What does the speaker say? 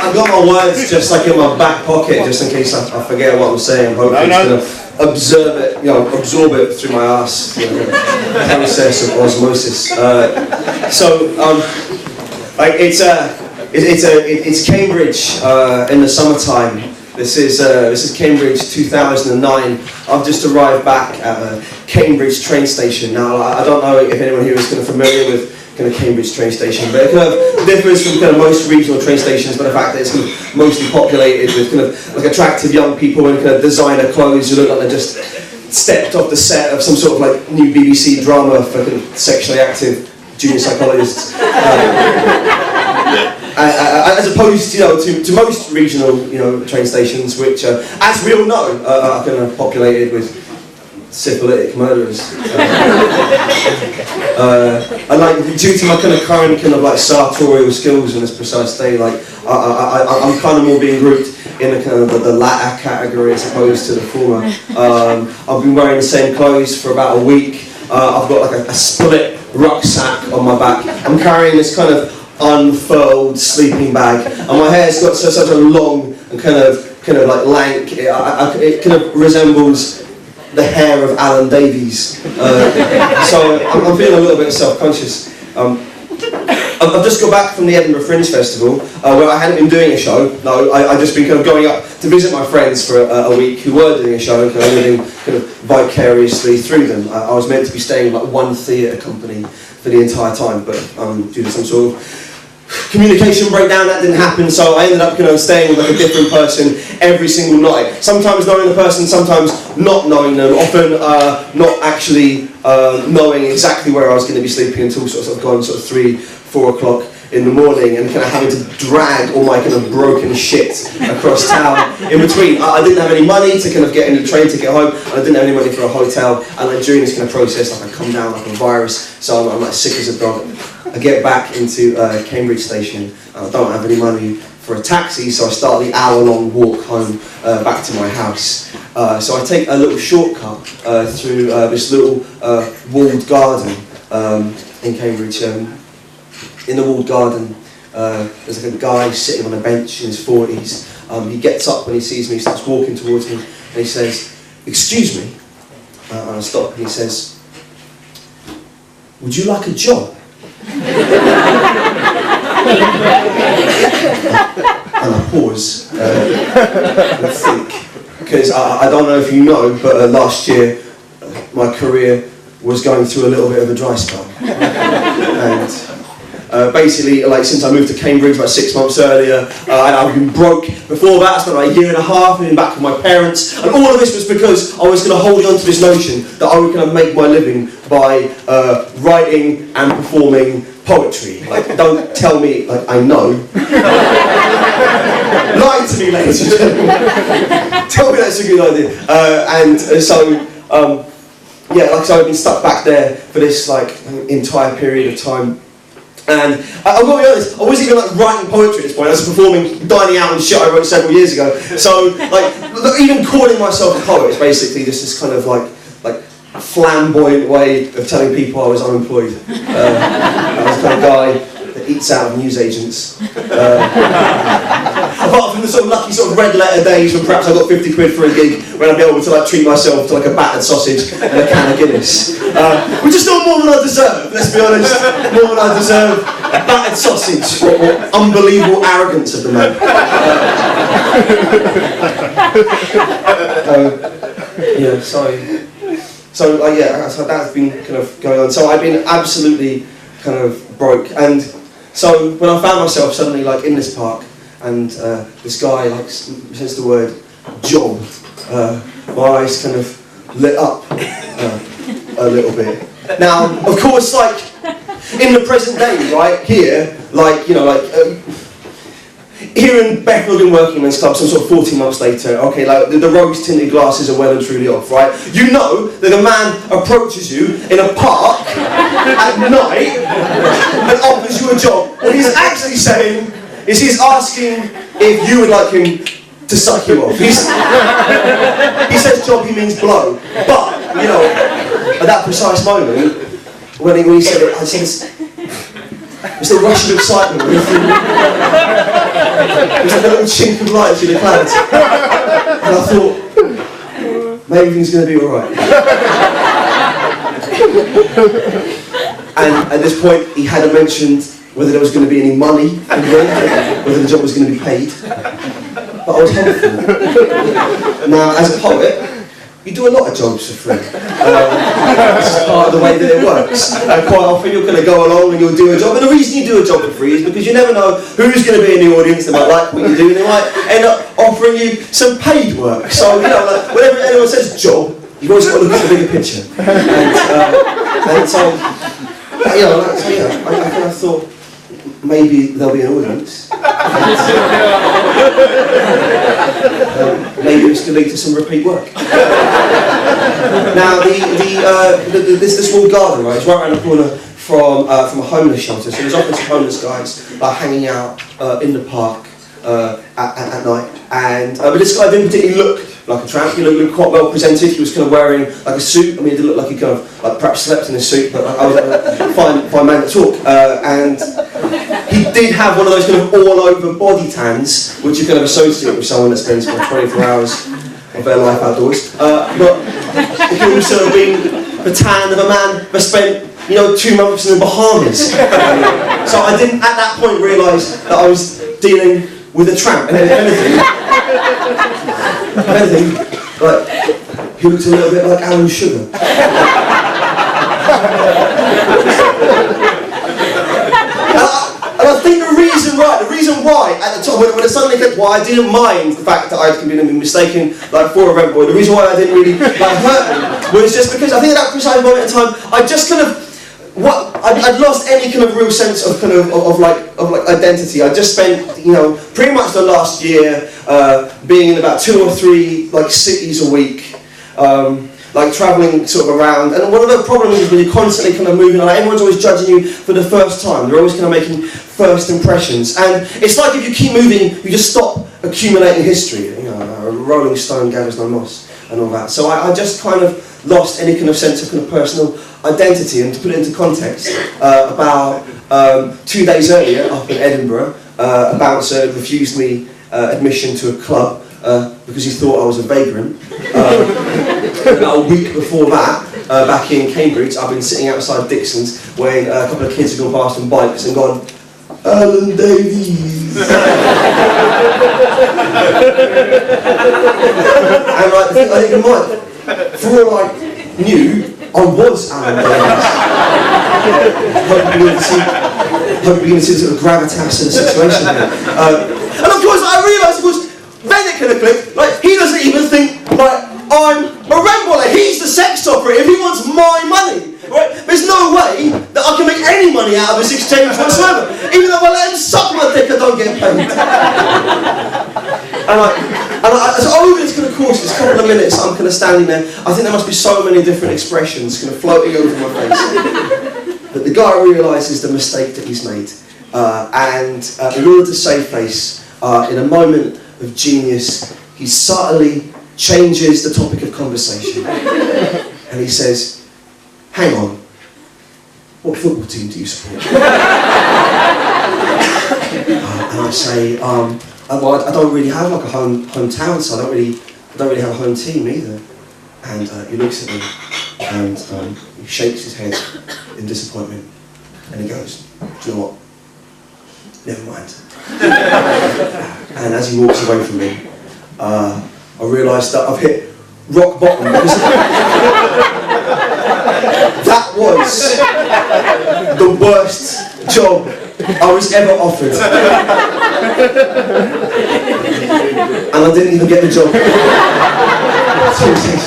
I've got my words just like in my back pocket, just in case I forget what I'm saying. Hopefully it's going to absorb it through my ass. Process of osmosis. It's Cambridge in the summertime. This is Cambridge 2009. I've just arrived back at a Cambridge train station. Now I don't know if anyone here is kind of familiar with kind of Cambridge train station, but it kind of differs from kind of most regional train stations by the fact that it's kind of mostly populated with kind of like attractive young people in kind of designer clothes who look like they just stepped off the set of some sort of like new BBC drama for kind of sexually active junior psychologists. As opposed to most regional train stations, which as we all know are kind of populated with syphilitic murderers. And like due to my kind of current kind of like sartorial skills in this precise day, like I'm kind of more being grouped in the kind of the latter category as opposed to the former. I've been wearing the same clothes for about a week. I've got like a split rucksack on my back. I'm carrying this kind of unfurled sleeping bag, and my hair's got such a long and kind of like lank. It kind of resembles the hair of Alan Davies. So I'm feeling a little bit self-conscious. I've just got back from the Edinburgh Fringe Festival, where I hadn't been doing a show. No, I'd just been kind of going up to visit my friends for a week who were doing a show, and kind of living kind of vicariously through them. I was meant to be staying in like one theatre company for the entire time, but due to some sort of communication breakdown, that didn't happen, so I ended up staying with like a different person every single night. Sometimes knowing the person, sometimes not knowing them, often not actually knowing exactly where I was going to be sleeping until sort of 3, 4 o'clock in the morning, and kind of having to drag all my kind of broken shit across town in between. I didn't have any money to kind of get any train ticket home, and I didn't have any money for a hotel, and like during this kind of process, like I come down like a virus, so I'm like sick as a dog. I get back into Cambridge station, and I don't have any money for a taxi, so I start the hour-long walk home back to my house. So I take a little shortcut through this little walled garden in Cambridge. In the walled garden, there's like a guy sitting on a bench in his 40s. He gets up when he sees me, starts walking towards me, and he says, "Excuse me," and I stop, and he says, "Would you like a job?" And I pause and think, because I don't know if you know, but last year my career was going through a little bit of a dry spell. And basically, like since I moved to Cambridge about 6 months earlier, and I've been broke before that. I spent like a year and a half living back with my parents, and all of this was because I was going to hold on to this notion that I was going to make my living by writing and performing poetry. Like, don't tell me like I know. Lie to me, ladies and gentlemen. Tell me that's a good idea. So I've been stuck back there for this like entire period of time. And I've got to be honest, I wasn't even like writing poetry at this point. I was performing, dining out and shit I wrote several years ago. So like even calling myself a poet is basically just this kind of like flamboyant way of telling people I was unemployed. I was the kind of guy that eats out of newsagents. Apart from the sort of lucky sort of red letter days when perhaps I got 50 quid for a gig, when I'd be able to like treat myself to like a battered sausage and a can of Guinness. Which is still more than I deserve, let's be honest. More than I deserve. A battered sausage or unbelievable arrogance of the man. So that's been kind of going on. So I've been absolutely kind of broke, and so when I found myself suddenly like in this park, and this guy like says the word job, my eyes kind of lit up a little bit. Now, of course, like in the present day, right here, like here in Bethnal Working Men's Club, some sort of 14 months later, okay, like the rose-tinted glasses are well and truly off, right? You know that a man approaches you in a park at night and offers you a job. What he's actually saying is he's asking if you would like him to suck you off. He says job, he means blow. But, at that precise moment, when he said it, I said it's the rush of excitement. It was like a little chink of light through the clouds. And I thought, maybe everything's going to be alright. And at this point, he hadn't mentioned whether there was going to be any money involved, whether the job was going to be paid. But I was hopeful. Now, as a poet, you do a lot of jobs for free. This is part of the way that it works. Quite often you're going to go along and you'll do a job, and the reason you do a job for free is because you never know who's going to be in the audience. They might like what you do, and they might end up offering you some paid work. So, you know, like, whenever anyone says job, you've always got to look at the bigger picture. And so, you know, I kind of thought, maybe there'll be an audience. Maybe it's going to lead to some repeat work. Now, this small garden, right, is right around the corner from a homeless shelter. So there's often some homeless guys like hanging out in the park at night. And but this guy didn't particularly look like a tramp. He looked quite well presented. He was kind of wearing like a suit. I mean, it didn't look like he kind of like perhaps slept in a suit, but I was a fine man to talk. And he did have one of those kind of all-over body tans, which you kind of associate with someone that spends 24 hours of their life outdoors. But it could also have been the tan of a man that spent, 2 months in the Bahamas. So I didn't at that point realise that I was dealing with a tramp. And then if anything, like, he looked a little bit like Alan Sugar. And I think the reason why, at the time, when it suddenly clicked, why I didn't mind the fact that I'd been mistaken for a rent boy, the reason why I didn't really hurt me was just because I think at that precise moment in time, I just kind of, I'd lost any kind of real sense of identity. I just spent, pretty much the last year being in about 2 or 3 cities a week. Travelling sort of around, and one of the problems is when you're constantly kind of moving, everyone's always judging you for the first time. They're always kind of making first impressions, and it's like if you keep moving, you just stop accumulating history. A rolling stone gathers no moss, and all that. So I just kind of lost any kind of sense of kind of personal identity. And to put it into context, about 2 days earlier, up in Edinburgh, a bouncer refused me admission to a club because he thought I was a vagrant. About a week before that, back in Cambridge, I've been sitting outside Dixon's when a couple of kids have gone past on bikes and gone, Alan Davies. And I think in my, for all I knew, I was Alan Davies. Hoping you can see the sort of gravitas of the situation here. And of course, I realised, then it kind of clicked, he doesn't even think, I'm a rambler, he's the sex operative, he wants my money, right? There's no way that I can make any money out of this exchange whatsoever. Even though I let him suck my dick, I don't get paid. So over this kind of course, this couple of minutes, I'm kind of standing there, I think there must be so many different expressions kind of floating over my face. But the guy realises the mistake that he's made. And in order to save face, in a moment of genius, he subtly changes the topic of conversation. And he says, hang on, what football team do you support? And I say, well, I don't really have a hometown, so I don't really have a home team either. And he looks at me and he shakes his head in disappointment. And he goes, do you know what? Never mind. And as he walks away from me, I realised that I've hit rock bottom because that was the worst job I was ever offered. And I didn't even get the job. Seriously.